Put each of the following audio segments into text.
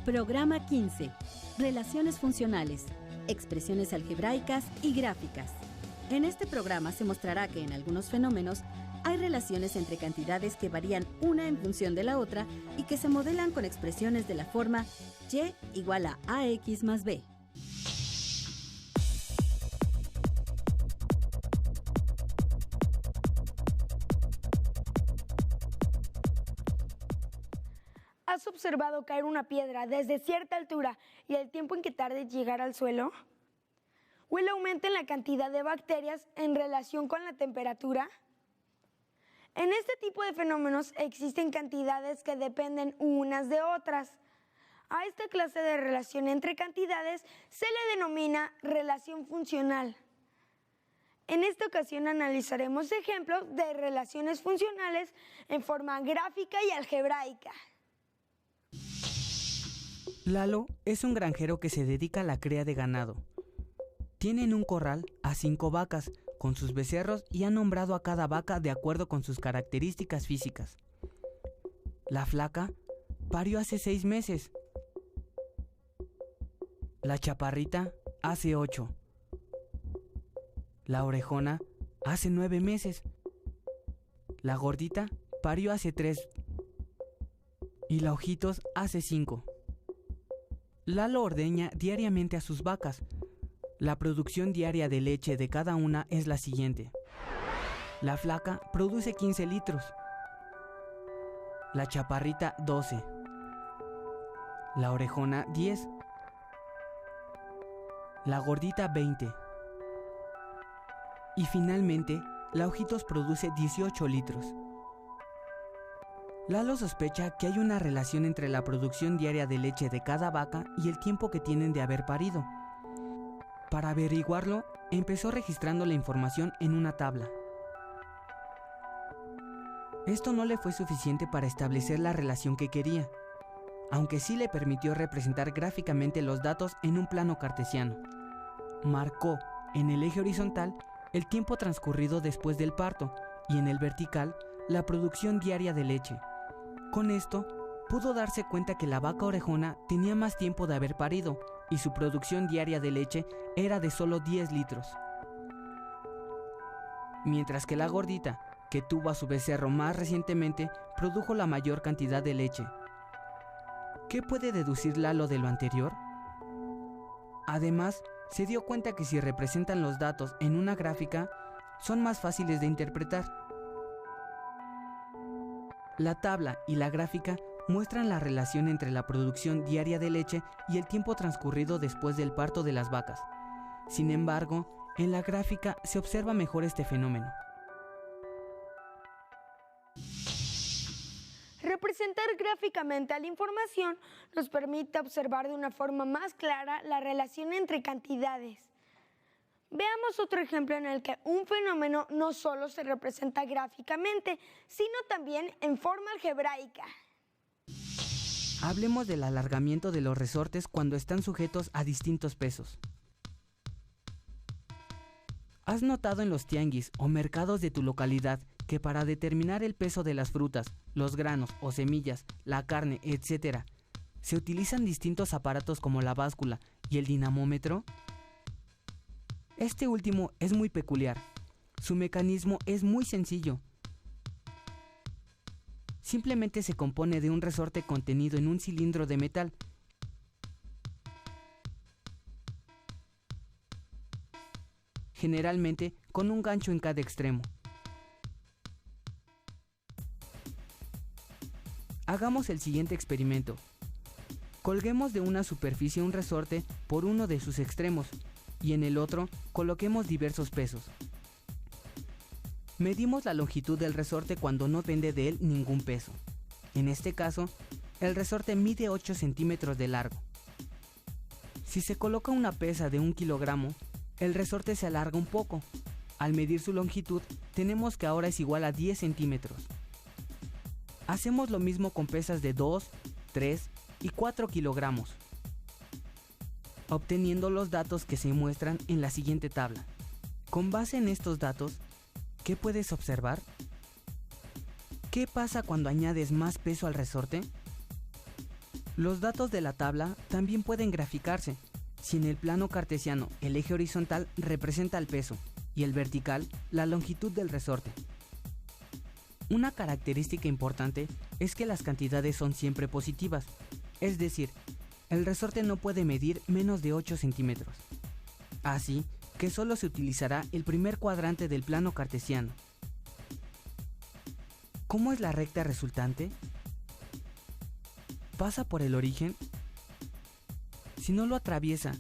Programa 15. Relaciones funcionales, expresiones algebraicas y gráficas. En este programa se mostrará que en algunos fenómenos hay relaciones entre cantidades que varían una en función de la otra y que se modelan con expresiones de la forma y igual a ax más b. ¿Has observado caer una piedra desde cierta altura y el tiempo en que tarde en llegar al suelo? ¿O el aumento en la cantidad de bacterias en relación con la temperatura? En este tipo de fenómenos existen cantidades que dependen unas de otras. A esta clase de relación entre cantidades se le denomina relación funcional. En esta ocasión analizaremos ejemplos de relaciones funcionales en forma gráfica y algebraica. Lalo es un granjero que se dedica a la cría de ganado. Tiene en un corral a 5 vacas con sus becerros y ha nombrado a cada vaca de acuerdo con sus características físicas. La flaca parió hace 6 meses. La chaparrita hace 8. La orejona hace 9 meses. La gordita parió hace 3. Y la ojitos hace 5. Lalo ordeña diariamente a sus vacas. La producción diaria de leche de cada una es la siguiente. La flaca produce 15 litros. La chaparrita 12. La orejona 10. La gordita 20. Y finalmente, la ojitos produce 18 litros. Lalo sospecha que hay una relación entre la producción diaria de leche de cada vaca y el tiempo que tienen de haber parido. Para averiguarlo, empezó registrando la información en una tabla. Esto no le fue suficiente para establecer la relación que quería, aunque sí le permitió representar gráficamente los datos en un plano cartesiano. Marcó en el eje horizontal el tiempo transcurrido después del parto y en el vertical la producción diaria de leche. Con esto, pudo darse cuenta que la vaca orejona tenía más tiempo de haber parido y su producción diaria de leche era de solo 10 litros. Mientras que la gordita, que tuvo a su becerro más recientemente, produjo la mayor cantidad de leche. ¿Qué puede deducir Lalo de lo anterior? Además, se dio cuenta que si representan los datos en una gráfica, son más fáciles de interpretar. La tabla y la gráfica muestran la relación entre la producción diaria de leche y el tiempo transcurrido después del parto de las vacas. Sin embargo, en la gráfica se observa mejor este fenómeno. Representar gráficamente a la información nos permite observar de una forma más clara la relación entre cantidades. Veamos otro ejemplo en el que un fenómeno no solo se representa gráficamente, sino también en forma algebraica. Hablemos del alargamiento de los resortes cuando están sujetos a distintos pesos. ¿Has notado en los tianguis o mercados de tu localidad que para determinar el peso de las frutas, los granos o semillas, la carne, etc., se utilizan distintos aparatos como la báscula y el dinamómetro? Este último es muy peculiar. Su mecanismo es muy sencillo. Simplemente se compone de un resorte contenido en un cilindro de metal. Generalmente con un gancho en cada extremo. Hagamos el siguiente experimento. Colguemos de una superficie un resorte por uno de sus extremos y en el otro coloquemos diversos pesos. Medimos la longitud del resorte cuando no depende de él ningún peso. En este caso, el resorte mide 8 centímetros de largo. Si se coloca una pesa de 1 kilogramo, el resorte se alarga un poco. Al medir su longitud, tenemos que ahora es igual a 10 centímetros. Hacemos lo mismo con pesas de 2, 3 y 4 kilogramos, obteniendo los datos que se muestran en la siguiente tabla. Con base en estos datos, ¿qué puedes observar? ¿Qué pasa cuando añades más peso al resorte? Los datos de la tabla también pueden graficarse. Si en el plano cartesiano el eje horizontal representa el peso y el vertical la longitud del resorte. Una característica importante es que las cantidades son siempre positivas, es decir, el resorte no puede medir menos de 8 centímetros. Así que solo se utilizará el primer cuadrante del plano cartesiano. ¿Cómo es la recta resultante? ¿Pasa por el origen? Si no lo atraviesa,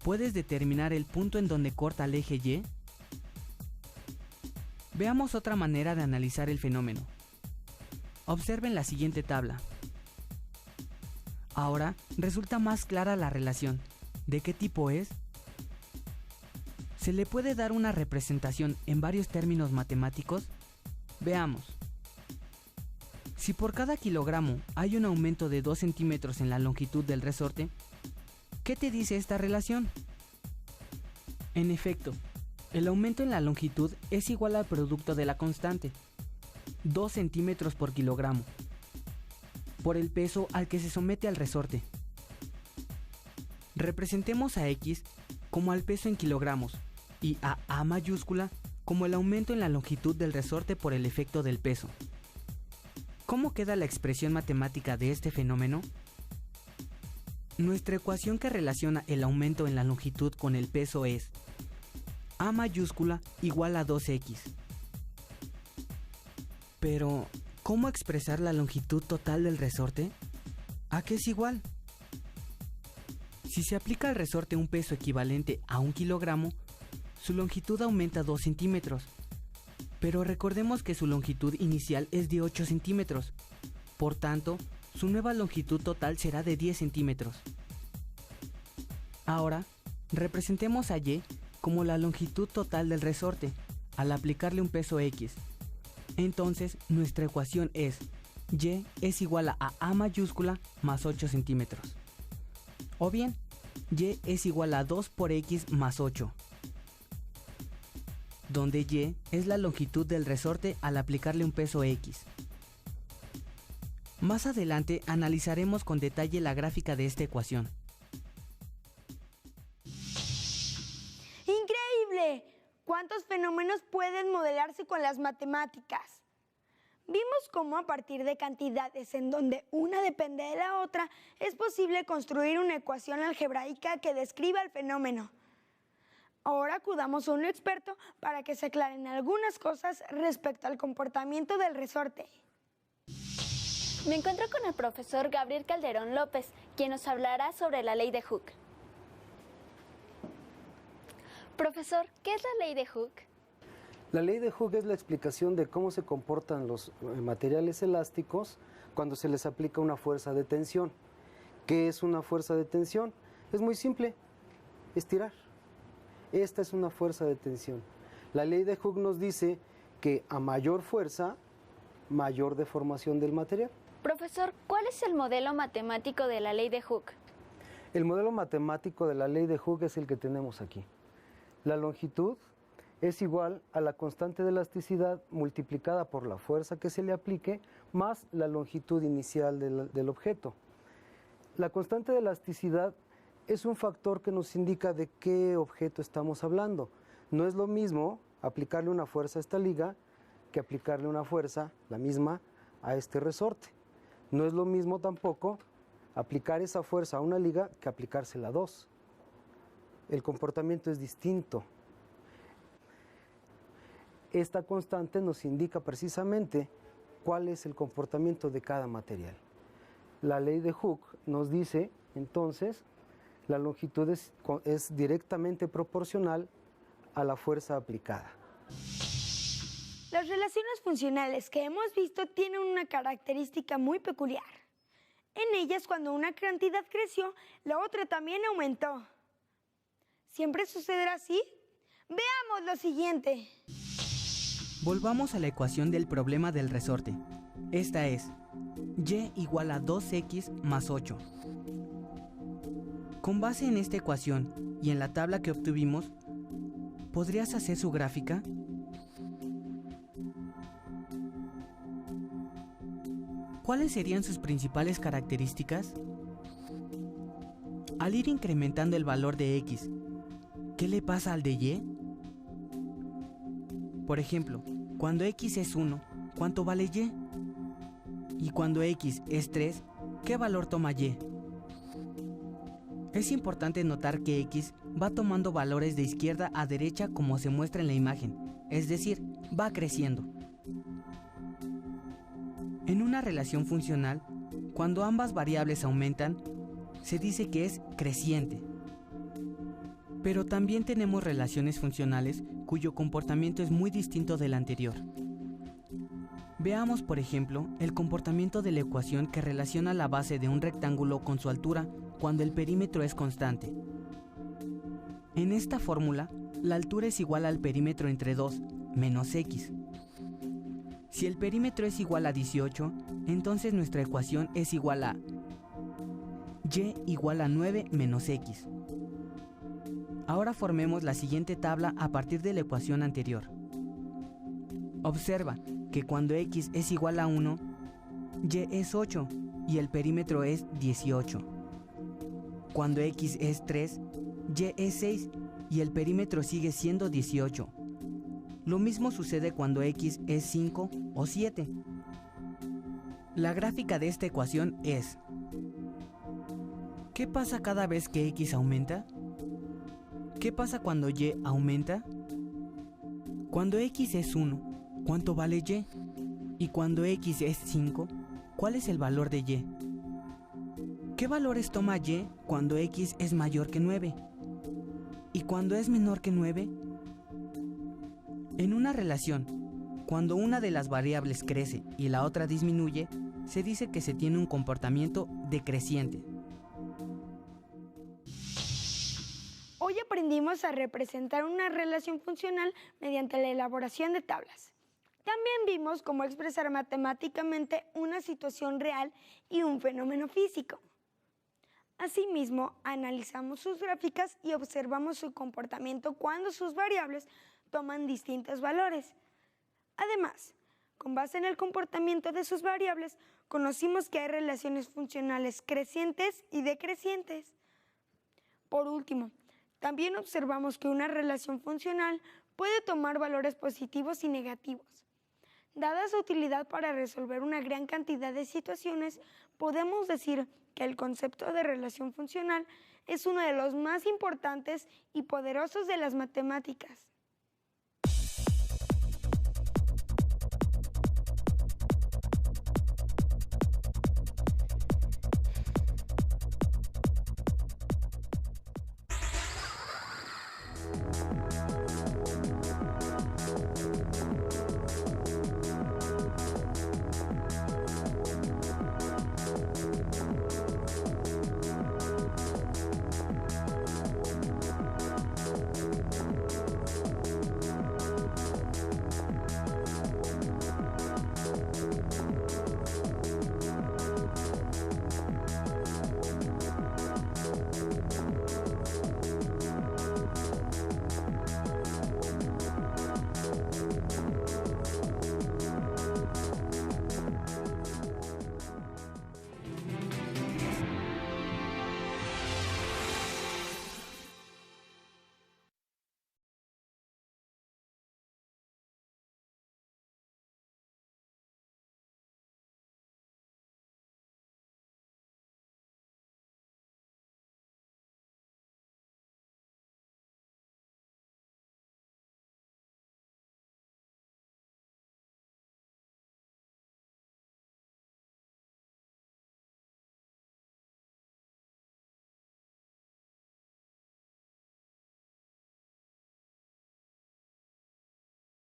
¿puedes determinar el punto en donde corta el eje Y? Veamos otra manera de analizar el fenómeno. Observen la siguiente tabla. Ahora resulta más clara la relación. ¿De qué tipo es? ¿Se le puede dar una representación en varios términos matemáticos? Veamos. Si por cada kilogramo hay un aumento de 2 centímetros en la longitud del resorte, ¿qué te dice esta relación? En efecto, el aumento en la longitud es igual al producto de la constante, 2 centímetros por kilogramo, por el peso al que se somete al resorte. Representemos a X como al peso en kilogramos y a A mayúscula como el aumento en la longitud del resorte por el efecto del peso. ¿Cómo queda la expresión matemática de este fenómeno? Nuestra ecuación que relaciona el aumento en la longitud con el peso es A mayúscula igual a 2X. Pero, ¿cómo expresar la longitud total del resorte? ¿A qué es igual? Si se aplica al resorte un peso equivalente a 1 kilogramo, su longitud aumenta 2 centímetros. Pero recordemos que su longitud inicial es de 8 centímetros. Por tanto, su nueva longitud total será de 10 centímetros. Ahora, representemos a Y como la longitud total del resorte, al aplicarle un peso X. Entonces, nuestra ecuación es Y es igual a A mayúscula más 8 centímetros. O bien, Y es igual a 2 por X más 8. Donde Y es la longitud del resorte al aplicarle un peso X. Más adelante analizaremos con detalle la gráfica de esta ecuación. ¡Increíble! ¿Cuántos fenómenos pueden modelarse con las matemáticas? Vimos cómo a partir de cantidades en donde una depende de la otra, es posible construir una ecuación algebraica que describa el fenómeno. Ahora acudamos a un experto para que se aclaren algunas cosas respecto al comportamiento del resorte. Me encuentro con el profesor Gabriel Calderón López, quien nos hablará sobre la ley de Hooke. Profesor, ¿qué es la ley de Hooke? La ley de Hooke es la explicación de cómo se comportan los materiales elásticos cuando se les aplica una fuerza de tensión. ¿Qué es una fuerza de tensión? Es muy simple, estirar. Esta es una fuerza de tensión. La ley de Hooke nos dice que a mayor fuerza, mayor deformación del material. Profesor, ¿cuál es el modelo matemático de la ley de Hooke? El modelo matemático de la ley de Hooke es el que tenemos aquí. La longitud es igual a la constante de elasticidad multiplicada por la fuerza que se le aplique más la longitud inicial del objeto. La constante de elasticidad es un factor que nos indica de qué objeto estamos hablando. No es lo mismo aplicarle una fuerza a esta liga que aplicarle una fuerza, la misma, a este resorte. No es lo mismo tampoco aplicar esa fuerza a una liga que aplicársela a dos. El comportamiento es distinto. Esta constante nos indica precisamente cuál es el comportamiento de cada material. La ley de Hooke nos dice, entonces, la longitud es directamente proporcional a la fuerza aplicada. Las relaciones funcionales que hemos visto tienen una característica muy peculiar. En ellas, cuando una cantidad creció, la otra también aumentó. ¿Siempre sucederá así? Veamos lo siguiente. Volvamos a la ecuación del problema del resorte. Esta es Y igual a 2X más 8. Con base en esta ecuación y en la tabla que obtuvimos, ¿podrías hacer su gráfica? ¿Cuáles serían sus principales características? Al ir incrementando el valor de x, ¿qué le pasa al de y? Por ejemplo, cuando x es 1, ¿cuánto vale y? Y cuando x es 3, ¿qué valor toma y? Es importante notar que x va tomando valores de izquierda a derecha como se muestra en la imagen, es decir, va creciendo. En una relación funcional, cuando ambas variables aumentan, se dice que es creciente. Pero también tenemos relaciones funcionales cuyo comportamiento es muy distinto del anterior. Veamos, por ejemplo, el comportamiento de la ecuación que relaciona la base de un rectángulo con su altura cuando el perímetro es constante. En esta fórmula, la altura es igual al perímetro entre 2 menos x. Si el perímetro es igual a 18, entonces nuestra ecuación es igual a y igual a 9 menos x. Ahora formemos la siguiente tabla a partir de la ecuación anterior. Observa que cuando x es igual a 1, y es 8 y el perímetro es 18. Cuando x es 3, y es 6 y el perímetro sigue siendo 18. Lo mismo sucede cuando x es 5 o 7. La gráfica de esta ecuación es: ¿qué pasa cada vez que x aumenta? ¿Qué pasa cuando y aumenta? Cuando x es 1, ¿cuánto vale y? Y cuando x es 5, ¿cuál es el valor de y? ¿Qué valores toma y cuando x es mayor que 9? ¿Y cuando es menor que 9? En una relación, cuando una de las variables crece y la otra disminuye, se dice que se tiene un comportamiento decreciente. Hoy aprendimos a representar una relación funcional mediante la elaboración de tablas. También vimos cómo expresar matemáticamente una situación real y un fenómeno físico. Asimismo, analizamos sus gráficas y observamos su comportamiento cuando sus variables toman distintos valores. Además, con base en el comportamiento de sus variables, conocimos que hay relaciones funcionales crecientes y decrecientes. Por último, también observamos que una relación funcional puede tomar valores positivos y negativos. Dada su utilidad para resolver una gran cantidad de situaciones, podemos decir que el concepto de relación funcional es uno de los más importantes y poderosos de las matemáticas.